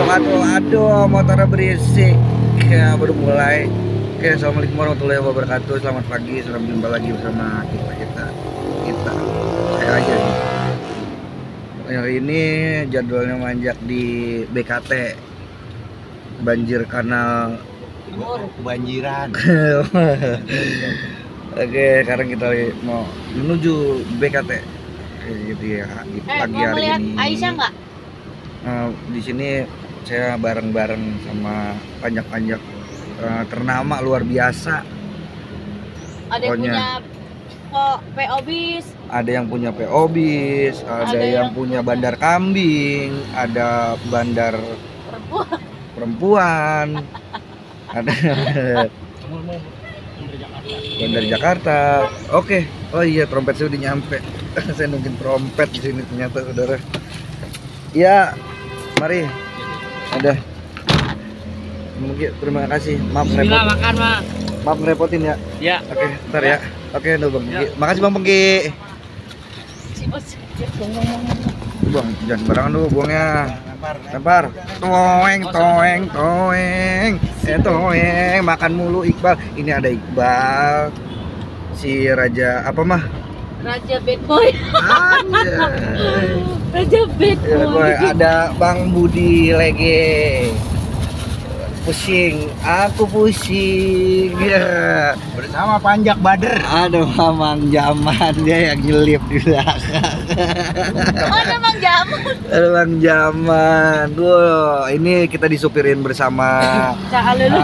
Aduh, motornya berisik. Ya, baru mulai. Oke, assalamualaikum warahmatullahi wabarakatuh. Selamat pagi, selamat jumpa lagi bersama kita. Saya aja nih. Hari ini jadwalnya manjak di BKT. Banjir kanal. Kebanjiran. Oke, sekarang kita mau menuju BKT. Oke, gitu ya. Di pagi mau hari lihat ini. Aisyah nggak? Di sini saya bareng-bareng sama panjak-panjak ternama luar biasa. Ada yang Pokoknya. punya PO bis, Ada yang punya PO bis, ada yang punya bandar kambing, ada bandar perempuan, ada bandar Jakarta. Oke, oh iya, trompet saya udah nyampe. Saya nungguin trompet di sini ternyata, saudara. Ya, mari. Ada. Mungkin terima kasih. Maaf Bismillah, repot. makan, Mak. Maaf ngerepotin ya. Ya. Oke, ntar ya. Oke, Bang Pengki. Makasih Bang Pengki. Bang, jangan sembarangan dulu buangnya. Lempar. Toeng. Toeng. Makan mulu Iqbal. Ini ada Iqbal. Si Raja apa mah? Raja Bad Boy. Anjay. Raja Bad Ya, Boy. ada Bang Budi Lege. Aku pusing. Ya. Bersama Panjak Bader. Aduh, Mamang Jaman dia yang nyelip di belakang. Oh, ada Mang Jamu. Aduh, Bang Jaman. Duh, ini kita disupirin bersama Cak Alulu.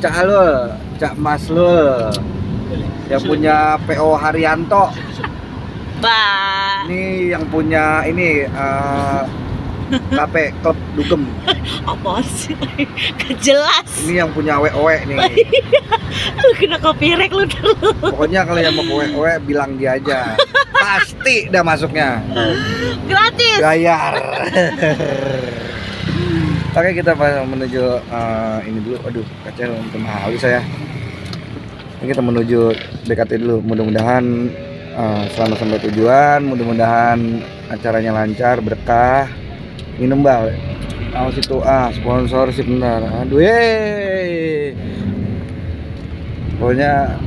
Cak Alul, Cak Maslul. Yang punya PO Haryanto. Bah. Ini yang punya ini KP Klub Dugem. Apa sih? Kejelas. Ini yang punya WOW nih. Lu kena copyright lu terus. Pokoknya kalau yang mau ke WOW bilang dia aja. Pasti dah masuknya. Gratis. Bayar. Oke, kita menuju ini dulu. Aduh, kaca mahal saya. Ini kita menuju BKT dulu. Mudah-mudahan selamat sampai tujuan. Mudah-mudahan acaranya lancar, berkah. Minum bal. Awas itu sponsorship benar. Aduh, pokoknya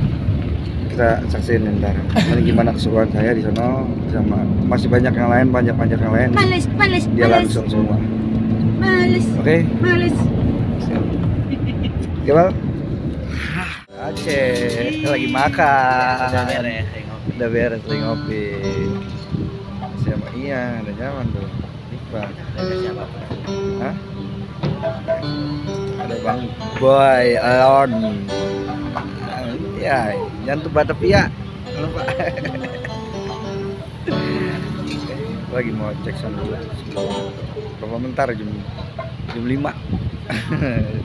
kita saksiin ntar. Ini gimana keseruan saya di sana sama masih banyak yang lain, panjang-panjang yang lain. Males. Dia langsung semua. Males. Oke. Males. Gimana? Aceh lagi makan. Udah beres lagi ngopi. Siapa? Iya, udah nyaman tuh. Iqbal. Hah? Ada Bang Boy Alone. Ya, jangan tuh Batavia. Lupa. Lagi mau cek sound dulu. Berapa bentar jam 5.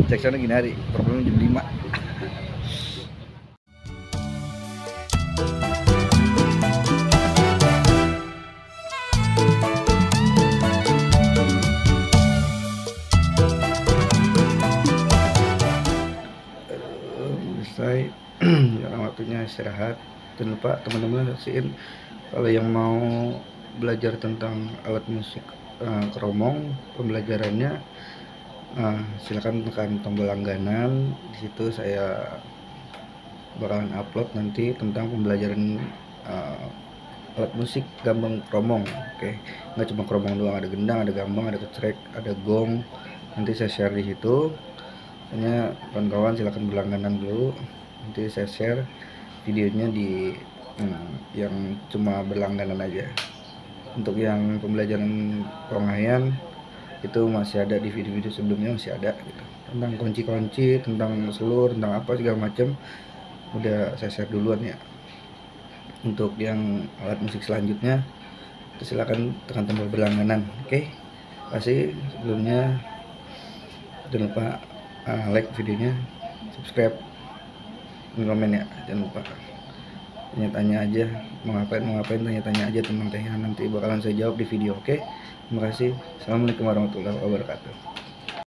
Cek sound gini hari, problemnya jam 5. Selesai. Sekarang waktunya istirahat. Jangan lupa teman-teman saksiin kalau yang mau belajar tentang alat musik keromong, pembelajarannya silakan tekan tombol langganan. Di situ saya bakalan upload nanti tentang pembelajaran alat musik gambang keromong. Oke, nggak cuma keromong doang, ada gendang, ada gambang, ada kecrek, ada gong. Nanti saya share di situ. Hanya kawan-kawan silakan berlangganan dulu. Nanti saya share videonya di yang cuma berlangganan aja. Untuk yang pembelajaran pengayaan itu masih ada di video-video sebelumnya, masih ada gitu. Tentang kunci-kunci, tentang selur, tentang apa segala macam udah saya share duluan ya. Untuk yang alat musik selanjutnya silakan tekan tombol berlangganan. Oke. Kasih sebelumnya, jangan lupa like videonya, subscribe, dan komen ya. Jangan lupa tanya-tanya aja, mau ngapain tanya-tanya aja tentang tehnya, nanti bakalan saya jawab di video. Oke, terima kasih. Assalamualaikum warahmatullahi wabarakatuh.